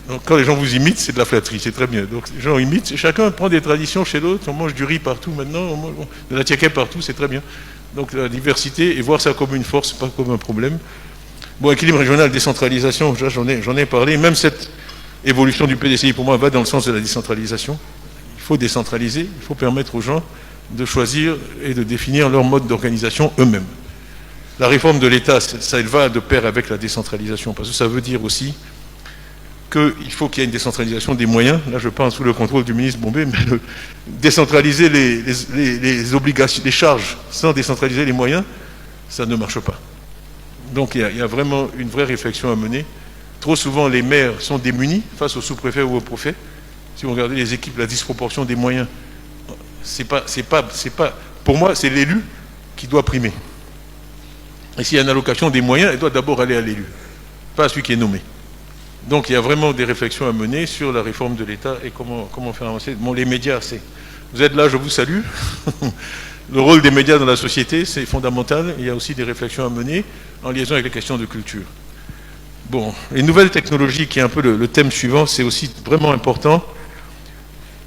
B: Donc quand les gens vous imitent, c'est de la flatterie, c'est très bien. Donc les gens imitent, chacun prend des traditions chez l'autre, on mange du riz partout maintenant, on mange de la tiaké partout, c'est très bien. Donc la diversité, et voir ça comme une force, pas comme un problème. Bon, équilibre régional, décentralisation, j'en ai parlé. Même cette évolution du PDCI, pour moi, va dans le sens de la décentralisation. Il faut décentraliser, il faut permettre aux gens de choisir et de définir leur mode d'organisation eux-mêmes. La réforme de l'État, ça va de pair avec la décentralisation, parce que ça veut dire aussi qu'il faut qu'il y ait une décentralisation des moyens. Là, je parle sous le contrôle du ministre Bombé, mais décentraliser les obligations, les charges, sans décentraliser les moyens, ça ne marche pas. Donc, il y a vraiment une vraie réflexion à mener. Trop souvent, les maires sont démunis face au sous-préfet ou au préfet. Si vous regardez les équipes, la disproportion des moyens, pour moi, c'est l'élu qui doit primer. Et s'il y a une allocation des moyens, elle doit d'abord aller à l'élu, pas à celui qui est nommé. Donc il y a vraiment des réflexions à mener sur la réforme de l'État et comment faire avancer. Bon, les médias, vous êtes là, je vous salue. Le rôle des médias dans la société, c'est fondamental. Il y a aussi des réflexions à mener en liaison avec les questions de culture. Bon, les nouvelles technologies, qui est un peu le thème suivant, c'est aussi vraiment important.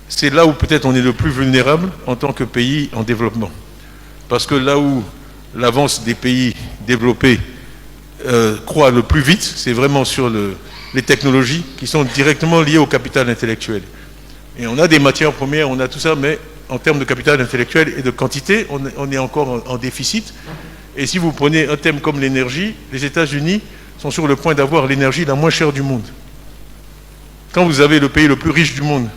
B: C'est là où peut-être on est le plus vulnérable en tant que pays en développement. Parce que là où l'avance des pays développés croît le plus vite, c'est vraiment sur les technologies qui sont directement liées au capital intellectuel. Et on a des matières premières, on a tout ça, mais en termes de capital intellectuel et de quantité, on est encore en déficit. Et si vous prenez un thème comme l'énergie, les États-Unis sont sur le point d'avoir l'énergie la moins chère du monde. Quand vous avez le pays le plus riche du monde,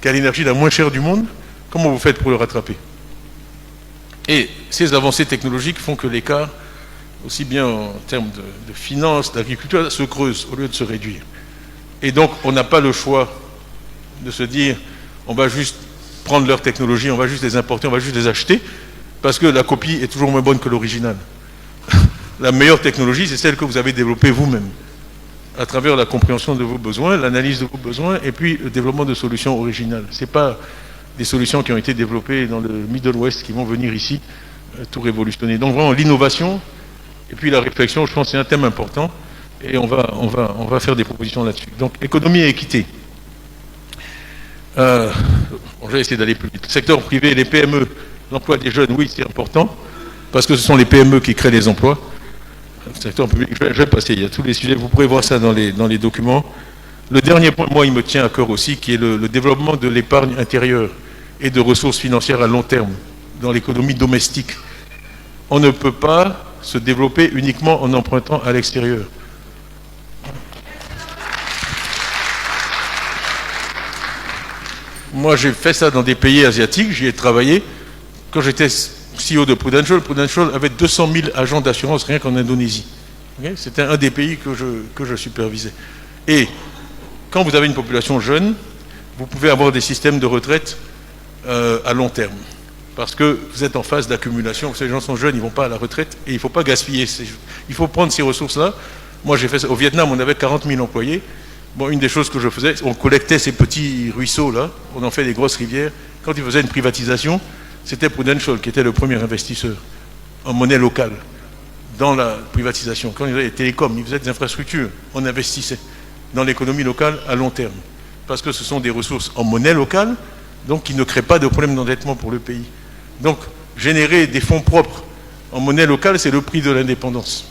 B: qui a l'énergie la moins chère du monde, comment vous faites pour le rattraper? Et ces avancées technologiques font que l'écart, aussi bien en termes de finances, d'agriculture, se creuse au lieu de se réduire. Et donc, on n'a pas le choix de se dire, on va juste prendre leurs technologies, on va juste les importer, on va juste les acheter, parce que la copie est toujours moins bonne que l'original. La meilleure technologie, c'est celle que vous avez développée vous-même, à travers la compréhension de vos besoins, l'analyse de vos besoins, et puis le développement de solutions originales. Ce n'est pas des solutions qui ont été développées dans le Middle West qui vont venir ici tout révolutionner. Donc vraiment l'innovation et puis la réflexion, je pense que c'est un thème important et on va faire des propositions là-dessus. Donc économie et équité. Je vais essayer d'aller plus vite. Le secteur privé, les PME, l'emploi des jeunes, oui, c'est important parce que ce sont les PME qui créent les emplois. Le secteur public, je vais passer, il y a tous les sujets, vous pourrez voir ça dans les documents. Le dernier point, moi, il me tient à cœur aussi, qui est le développement de l'épargne intérieure et de ressources financières à long terme dans l'économie domestique. On ne peut pas se développer uniquement en empruntant à l'extérieur. Moi, j'ai fait ça dans des pays asiatiques, j'y ai travaillé. Quand j'étais CEO de Prudential, Prudential avait 200 000 agents d'assurance rien qu'en Indonésie. Okay? C'était un des pays que je supervisais. Et quand vous avez une population jeune, vous pouvez avoir des systèmes de retraite à long terme. Parce que vous êtes en phase d'accumulation, ces gens sont jeunes, ils ne vont pas à la retraite, et il ne faut pas gaspiller. Il faut prendre ces ressources-là. Moi, j'ai fait ça. Au Vietnam, on avait 40 000 employés. Bon, une des choses que je faisais, on collectait ces petits ruisseaux-là, on en fait des grosses rivières. Quand ils faisaient une privatisation, c'était Prudential qui était le premier investisseur en monnaie locale dans la privatisation. Quand ils faisaient les télécoms, ils faisaient des infrastructures, on investissait dans l'économie locale à long terme. Parce que ce sont des ressources en monnaie locale, donc qui ne créent pas de problème d'endettement pour le pays. Donc, générer des fonds propres en monnaie locale, c'est le prix de l'indépendance.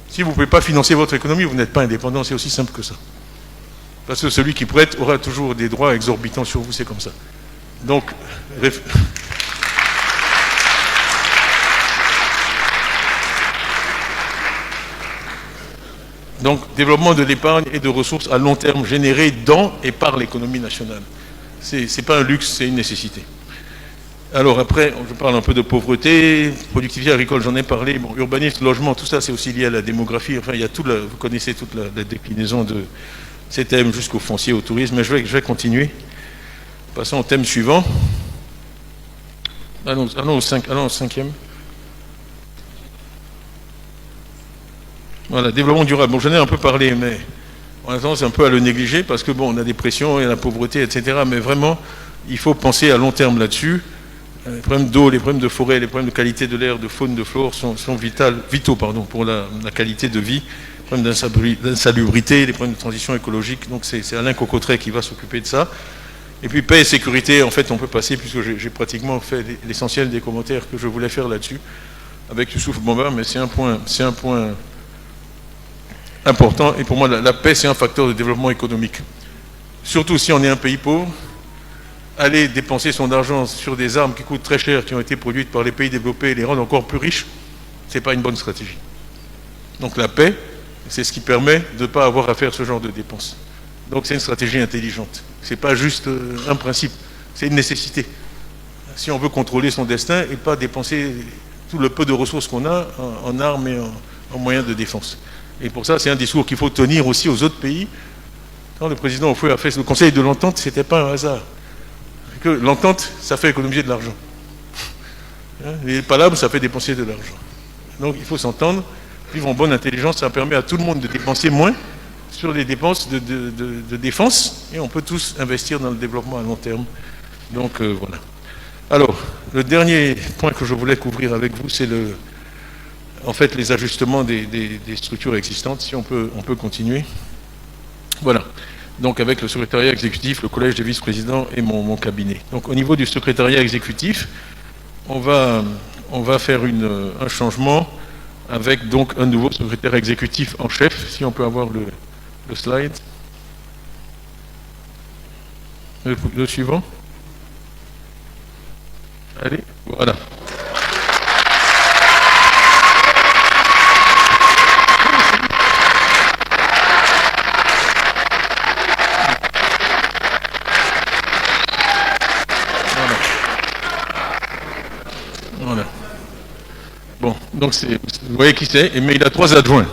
B: Si vous ne pouvez pas financer votre économie, vous n'êtes pas indépendant, c'est aussi simple que ça. Parce que celui qui prête aura toujours des droits exorbitants sur vous, c'est comme ça. Donc, développement de l'épargne et de ressources à long terme générées dans et par l'économie nationale. Ce n'est pas un luxe, c'est une nécessité. Alors après, je parle un peu de pauvreté, productivité agricole, j'en ai parlé. Bon, urbanisme, logement, tout ça, c'est aussi lié à la démographie. Enfin, il y a vous connaissez toute la déclinaison de ces thèmes jusqu'au foncier, au tourisme. Mais je vais continuer. Passons au thème suivant. Allons au cinquième. Voilà, développement durable. Bon, j'en ai un peu parlé, mais on a tendance un peu à le négliger parce que bon, on a des pressions, il y a la pauvreté, etc. Mais vraiment, il faut penser à long terme là-dessus. Les problèmes d'eau, les problèmes de forêt, les problèmes de qualité de l'air, de faune, de flore sont vitaux pour la qualité de vie. Les problèmes d'insalubrité, les problèmes de transition écologique. Donc c'est Alain Cocotret qui va s'occuper de ça. Et puis paix et sécurité, en fait, on peut passer puisque j'ai pratiquement fait l'essentiel des commentaires que je voulais faire là-dessus avec Youssouf Bombard, mais c'est un point important. Et pour moi, la paix, c'est un facteur de développement économique. Surtout si on est un pays pauvre, aller dépenser son argent sur des armes qui coûtent très cher, qui ont été produites par les pays développés et les rendre encore plus riches, ce n'est pas une bonne stratégie. Donc la paix, c'est ce qui permet de ne pas avoir à faire ce genre de dépenses. Donc c'est une stratégie intelligente. Ce n'est pas juste un principe, c'est une nécessité. Si on veut contrôler son destin et pas dépenser tout le peu de ressources qu'on a en armes et en moyens de défense. Et pour ça, c'est un discours qu'il faut tenir aussi aux autres pays. Quand le président Oufoué a fait le conseil de l'entente, ce n'était pas un hasard. Que l'entente, ça fait économiser de l'argent. Les palabres, ça fait dépenser de l'argent. Donc il faut s'entendre, vivre en bonne intelligence, ça permet à tout le monde de dépenser moins sur les dépenses de défense, et on peut tous investir dans le développement à long terme. Donc voilà. Alors, le dernier point que je voulais couvrir avec vous, c'est en fait les ajustements des structures existantes. Si on peut continuer. Voilà. Donc avec le secrétariat exécutif, le collège des vice-présidents et mon cabinet. Donc au niveau du secrétariat exécutif, on va faire un changement avec donc un nouveau secrétaire exécutif en chef. Si on peut avoir le slide. Le suivant. Allez, voilà. Voilà. Bon, donc vous voyez qui c'est, mais il a 3 adjoints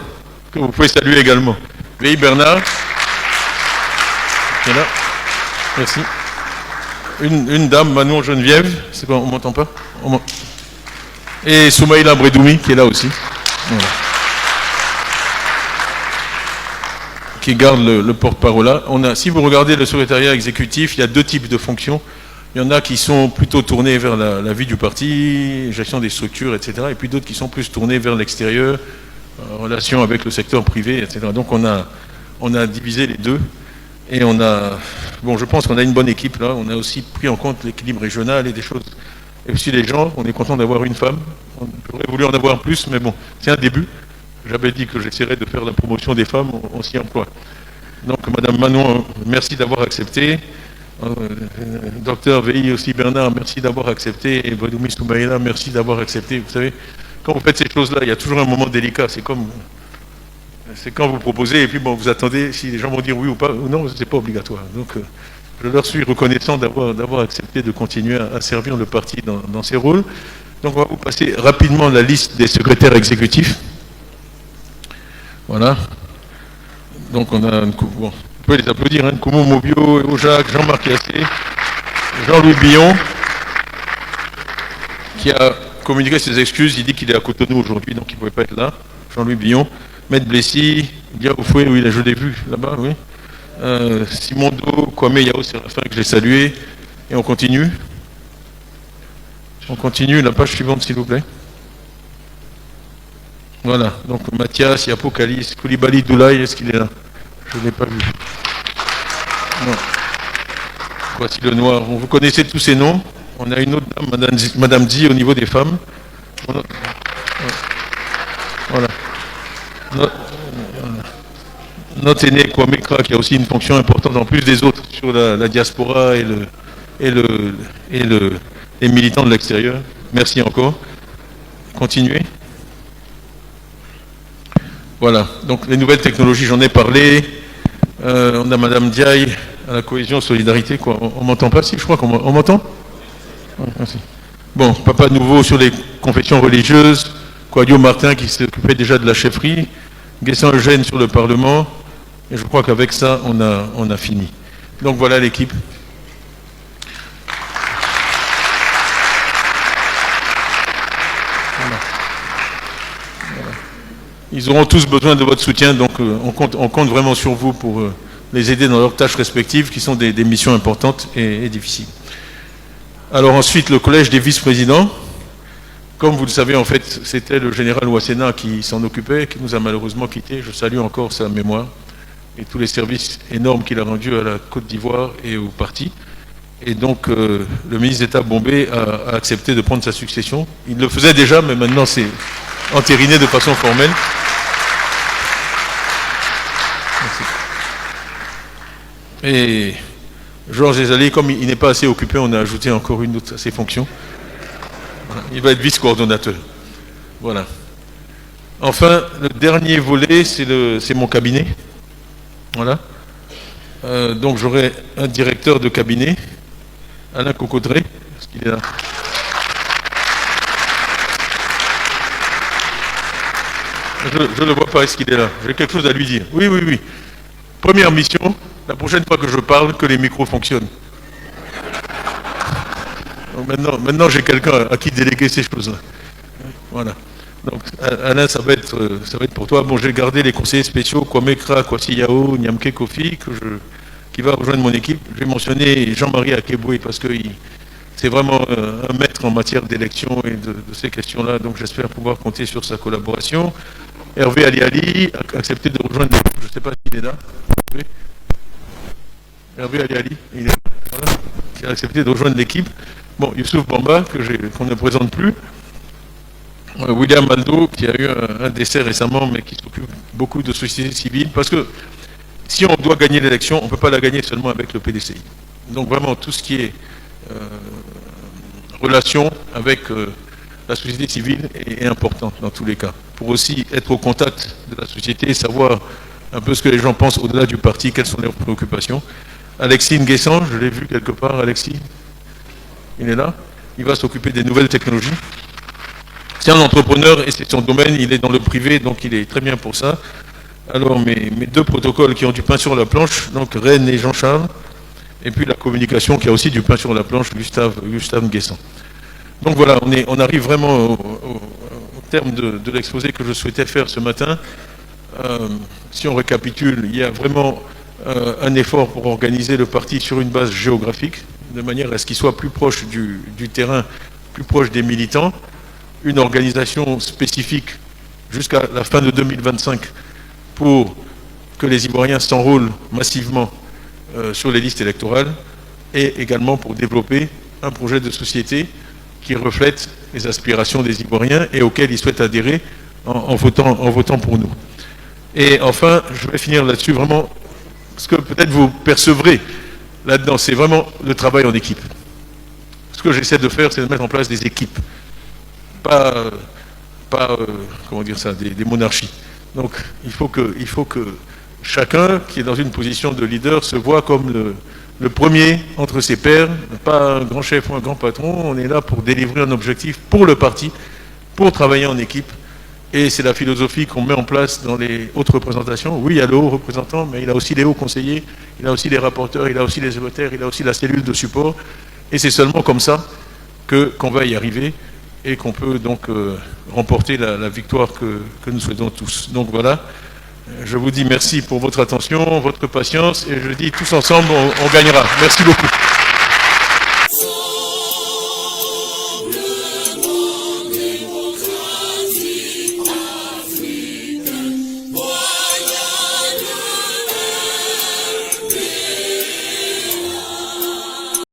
B: que vous pouvez saluer également. Véhi Bernard, qui est là. Merci. Une dame, Manon Geneviève, c'est quoi, on m'entend pas? Et Soumaïla Bredoumi, qui est là aussi. Voilà. Qui garde le porte-parole là. Si vous regardez le secrétariat exécutif, il y a 2 types de fonctions. Il y en a qui sont plutôt tournés vers la vie du parti, gestion des structures, etc. Et puis d'autres qui sont plus tournés vers l'extérieur, en relation avec le secteur privé, etc. Donc on a divisé les deux. Et je pense qu'on a une bonne équipe là. On a aussi pris en compte l'équilibre régional et des choses. Et aussi les gens, on est content d'avoir une femme. On aurait voulu en avoir plus, mais bon, c'est un début. J'avais dit que j'essaierais de faire la promotion des femmes, on s'y emploie. Donc Madame Manon, merci d'avoir accepté. Docteur Véhi aussi Bernard, merci d'avoir accepté. Et Bredoumi Soumaïla, merci d'avoir accepté. Vous savez, quand vous faites ces choses-là, il y a toujours un moment délicat. C'est quand vous proposez et puis vous attendez si les gens vont dire oui ou pas, ou non, c'est pas obligatoire. Donc je leur suis reconnaissant d'avoir accepté de continuer à servir le parti dans ces rôles. Donc on va vous passer rapidement la liste des secrétaires exécutifs. Voilà. Donc on a vous pouvez les applaudir, Koumou Mobio, Evo Jacques, Jean-Marc Yassé, Jean-Louis Billon, qui a communiqué ses excuses, il dit qu'il est à Cotonou aujourd'hui, donc il ne pouvait pas être là. Jean-Louis Billon. Maître Blessy, Dia Oufoué, oui, je l'ai vu là-bas, oui. Simon Do, Kwame Yao Séraphin, que j'ai salué. Et on continue. On continue, la page suivante, s'il vous plaît. Voilà, donc Mathias, Yapo Kalis, Koulibaly Doulaye, est-ce qu'il est là? Je ne l'ai pas vu. Non. Voici le noir. Vous connaissez tous ces noms. On a une autre dame, Madame Di, au niveau des femmes. Voilà. Notre aîné Kwame Kra, qui a aussi une fonction importante en plus des autres sur la diaspora et les militants de l'extérieur. Merci encore. Continuez. Voilà, donc les nouvelles technologies, j'en ai parlé. On a Madame Diaye à la cohésion, solidarité, quoi. On m'entend pas, si, je crois qu'on m'entend. Ouais, merci. Bon, Papa Nouveau sur les confessions religieuses. Quadio Martin qui s'occupait déjà de la chefferie. Guessin Eugène sur le Parlement. Et je crois qu'avec ça, on a fini. Donc voilà l'équipe. Voilà. Ils auront tous besoin de votre soutien, donc on compte vraiment sur vous pour les aider dans leurs tâches respectives, qui sont des missions importantes et difficiles. Alors ensuite, le collège des vice-présidents. Comme vous le savez, en fait, c'était le général Ouassena qui s'en occupait, qui nous a malheureusement quittés. Je salue encore sa mémoire et tous les services énormes qu'il a rendus à la Côte d'Ivoire et au parti. Et donc, le ministre d'État Bombé a accepté de prendre sa succession. Il le faisait déjà, mais maintenant c'est entériné de façon formelle. Et Georges Ezali, comme il n'est pas assez occupé, on a ajouté encore une autre à ses fonctions. Voilà. Il va être vice-coordonnateur. Voilà. Enfin, le dernier volet, c'est mon cabinet. Voilà. Donc j'aurai un directeur de cabinet, Alain Cocodré. Est-ce qu'il est là? Je ne le vois pas, est-ce qu'il est là? J'ai quelque chose à lui dire. Oui, oui, oui. Première mission, la prochaine fois que je parle, que les micros fonctionnent. Donc maintenant j'ai quelqu'un à qui déléguer ces choses-là. Voilà. Donc Alain, ça va être pour toi. Bon, j'ai gardé les conseillers spéciaux, Kwame Kra, Kwasi Yao, Nyamke Kofi, qui va rejoindre mon équipe. Je vais mentionner Jean-Marie Akeboué parce que c'est vraiment un maître en matière d'élection et de ces questions-là. Donc j'espère pouvoir compter sur sa collaboration. Hervé Ali a accepté de rejoindre l'équipe. Je ne sais pas s'il est là. Hervé Ali, il est là. Voilà. Il a accepté de rejoindre l'équipe. Bon, Youssouf Bamba, qu'on ne présente plus. William Aldo, qui a eu un décès récemment, mais qui s'occupe beaucoup de société civile. Parce que si on doit gagner l'élection, on ne peut pas la gagner seulement avec le PDCI. Donc vraiment, tout ce qui est relation avec la société civile est important dans tous les cas. Pour aussi être au contact de la société, savoir un peu ce que les gens pensent au-delà du parti, quelles sont leurs préoccupations. Alexis Nguessan, je l'ai vu quelque part, Alexis, il est là. Il va s'occuper des nouvelles technologies. C'est un entrepreneur et c'est son domaine, il est dans le privé, donc il est très bien pour ça. Alors mes deux protocoles qui ont du pain sur la planche, donc Rennes et Jean-Charles, et puis la communication qui a aussi du pain sur la planche, Gustave Nguessan. Donc voilà, on arrive vraiment au terme de l'exposé que je souhaitais faire ce matin. Si on récapitule, il y a vraiment un effort pour organiser le parti sur une base géographique, de manière à ce qu'il soit plus proche du terrain, plus proche des militants. Une organisation spécifique jusqu'à la fin de 2025 pour que les Ivoiriens s'enrôlent massivement sur les listes électorales et également pour développer un projet de société qui reflète les aspirations des Ivoiriens et auxquels ils souhaitent adhérer en votant pour nous. Et enfin, je vais finir là-dessus, vraiment, ce que peut-être vous percevrez là-dedans, c'est vraiment le travail en équipe. Ce que j'essaie de faire, c'est de mettre en place des équipes, pas comment dire ça, des monarchies. Donc, il faut que chacun qui est dans une position de leader se voit comme le premier entre ses pairs, pas un grand chef ou un grand patron. On est là pour délivrer un objectif pour le parti, pour travailler en équipe. Et c'est la philosophie qu'on met en place dans les hautes représentations. Oui, il y a le haut représentant, mais il a aussi les hauts conseillers, il a aussi les rapporteurs, il a aussi les secrétaires, il a aussi la cellule de support. Et c'est seulement comme ça qu'on va y arriver et qu'on peut donc remporter la victoire que nous souhaitons tous. Donc voilà, je vous dis merci pour votre attention, votre patience, et je dis tous ensemble, on gagnera. Merci beaucoup.